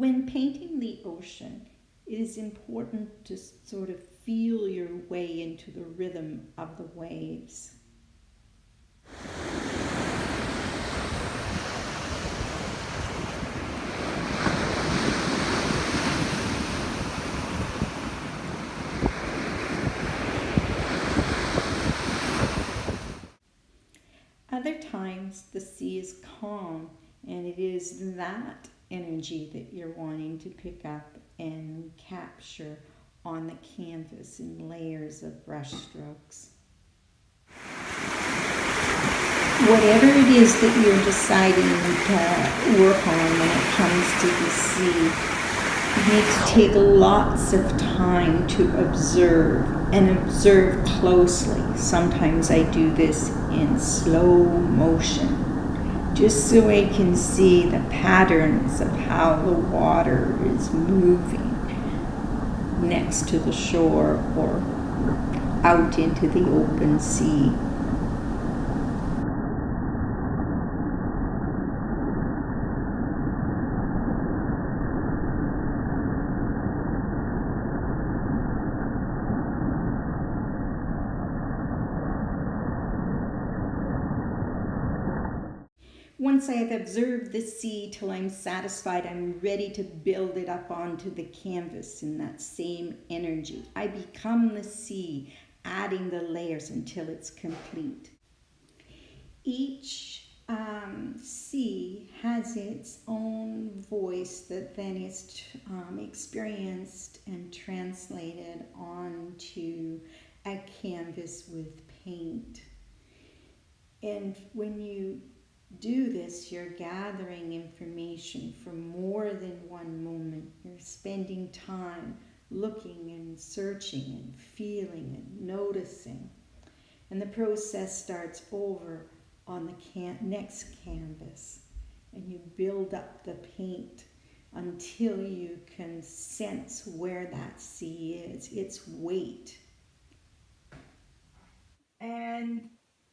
When painting the ocean, it is important to sort of feel your way into the rhythm of the waves. Other times the sea is calm, and it is that energy that you're wanting to pick up and capture on the canvas in layers of brush strokes. Whatever it is that you're deciding to work on when it comes to the sea, you need to take lots of time to observe and observe closely. Sometimes I do this in slow motion, just so I can see the patterns of how the water is moving next to the shore or out into the open sea. Once I have observed the sea till I'm satisfied, I'm ready to build it up onto the canvas in that same energy. I become the sea, adding the layers until it's complete. Each sea has its own voice that then is experienced and translated onto a canvas with paint. And when you do this, you're gathering information from more than one moment. You're spending time looking and searching and feeling and noticing. And the process starts over on the next canvas. And you build up the paint until you can sense where that sea is, its weight. And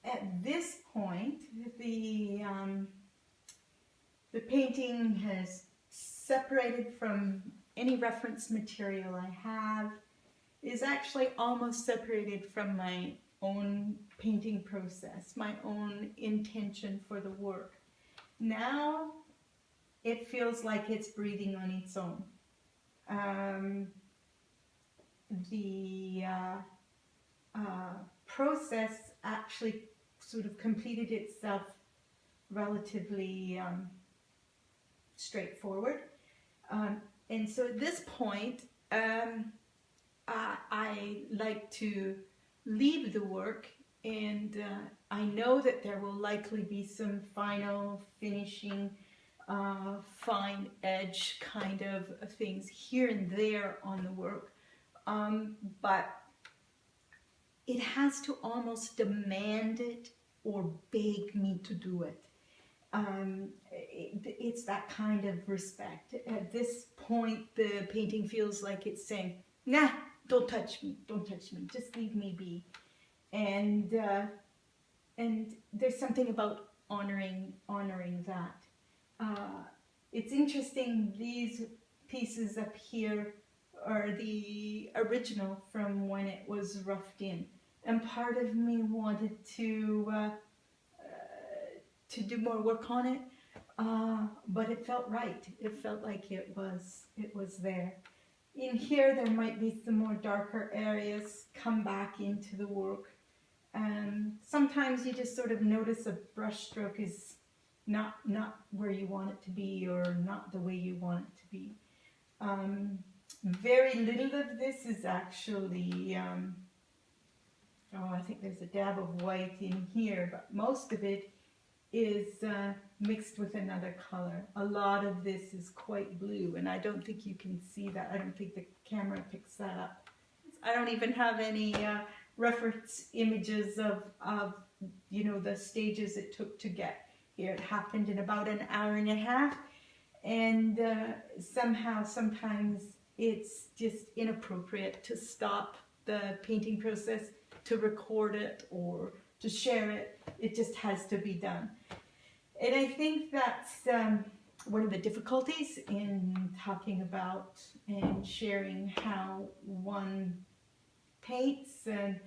at this point, the painting has separated from any reference material I have, is actually almost separated from my own painting process, my own intention for the work. Now it feels like it's breathing on its own. The process actually sort of completed itself relatively straightforward. And so at this point, I like to leave the work, and I know that there will likely be some final finishing, fine edge kind of things here and there on the work, but it has to almost demand it or beg me to do it. It's that kind of respect. At this point, the painting feels like it's saying, nah, don't touch me, just leave me be. And there's something about honoring that. It's interesting, these pieces up here are the original from when it was roughed in. And part of me wanted to do more work on it, but it felt right. It felt like it was there. In here, there might be some more darker areas come back into the work. Sometimes you just sort of notice a brush stroke is not where you want it to be, or not the way you want it to be. Very little of this is actually, I think there's a dab of white in here, but most of it is mixed with another color. A lot of this is quite blue, and I don't think you can see that. I don't think the camera picks that up. I don't even have any reference images of the stages it took to get here. It happened in about an hour and a half, and somehow sometimes it's just inappropriate to stop the painting process to record it or to share it. It just has to be done. And I think that's one of the difficulties in talking about and sharing how one paints and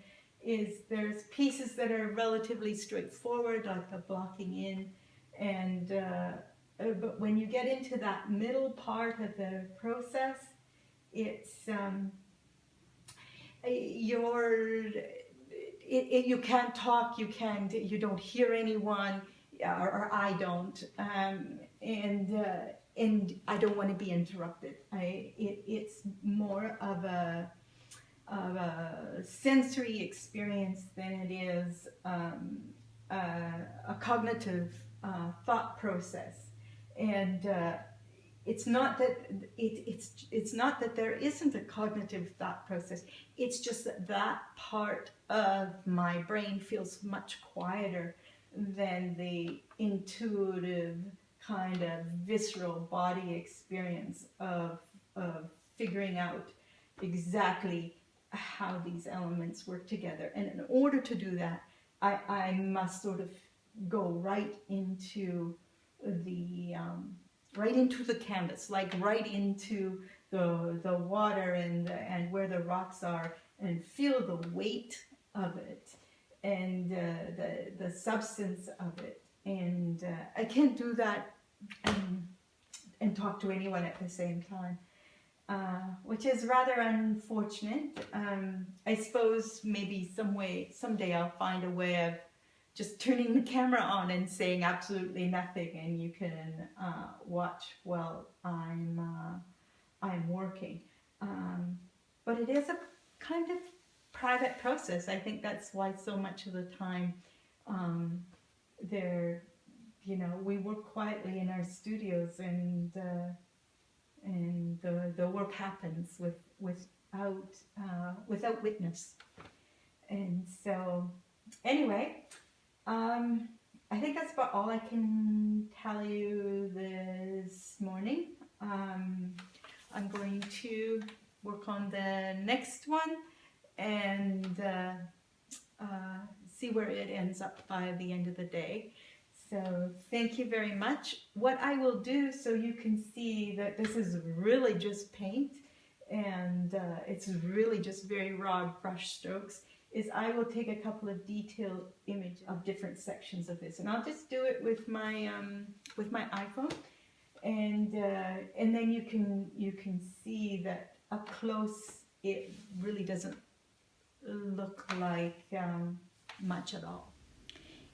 is there's pieces that are relatively straightforward, like the blocking in, and but when you get into that middle part of the process, it's you can't talk, you don't hear anyone, or I don't, and I don't want to be interrupted. It's more of a sensory experience than it is a cognitive thought process, and it's not that it's not that there isn't a cognitive thought process. It's just that part of my brain feels much quieter than the intuitive kind of visceral body experience of figuring out exactly how these elements work together. And in order to do that, I must sort of go right into the canvas, like right into the water and where the rocks are, and feel the weight of it and the substance of it. And I can't do that and talk to anyone at the same time, which is rather unfortunate. I suppose maybe someday I'll find a way of just turning the camera on and saying absolutely nothing, and you can watch while I'm working. But it is a kind of private process. I think that's why so much of the time we work quietly in our studios, and the work happens without witness. And so anyway, I think that's about all I can tell you this morning. I'm going to work on the next one and see where it ends up by the end of the day. So thank you very much. What I will do, so you can see that this is really just paint, and it's really just very raw brush strokes, is I will take a couple of detailed images of different sections of this, and I'll just do it with my iPhone, and then you can see that up close it really doesn't look like much at all.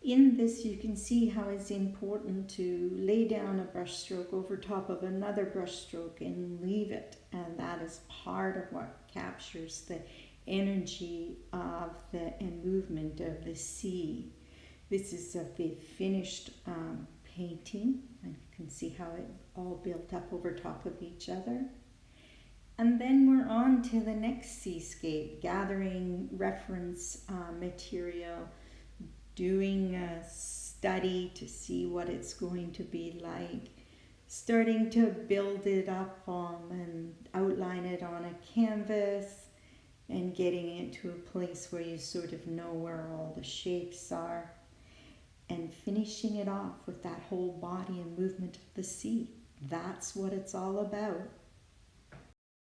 In this, you can see how it's important to lay down a brush stroke over top of another brush stroke and leave it, and that is part of what captures the energy of and movement of the sea. This is of the finished painting, and you can see how it all built up over top of each other. And then we're on to the next seascape, gathering reference material, doing a study to see what it's going to be like, starting to build it up and outline it on a canvas, and getting it to a place where you sort of know where all the shapes are, and finishing it off with that whole body and movement of the sea. That's what it's all about.